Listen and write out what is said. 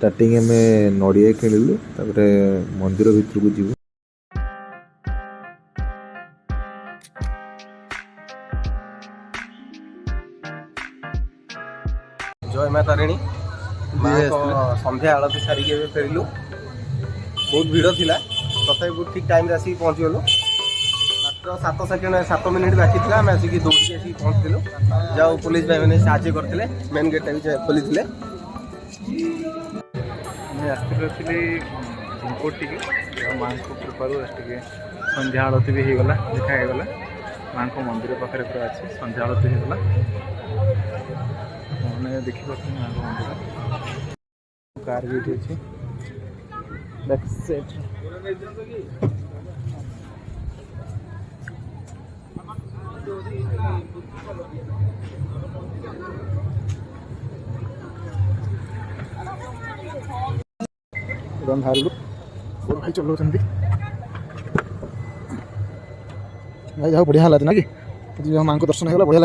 Starting आम नड़िया किणिलु तापर मंदिर भितर को जीवु। जय माँ तारिणी माँ संध्या आलती सारिक फेरलु। बहुत भिड़ थिला तथा बहुत ठीक टाइम आसिक पहुँचीगलु। मात्र 7 सेकेंड 7 मिनिट बाकी था आम आसिक दौड़ी आसिक पहुँचलु। जाओ पुलिस भाई मैंने साहय करते मेन गेटा भी खोली थे। माँ को कृपारू संध्या आलती भी होगला देखागला। माँ को मंदिर पाखे पूरा अच्छे संध्या आलती होगला मैंने देखी पार्टी माँ को मंदिर कार भी अच्छी बैक साइड बाहर भाई चलो भाई जाओ बढ़िया लगे ना कि माँ को दर्शन होगा बढ़िया लगे।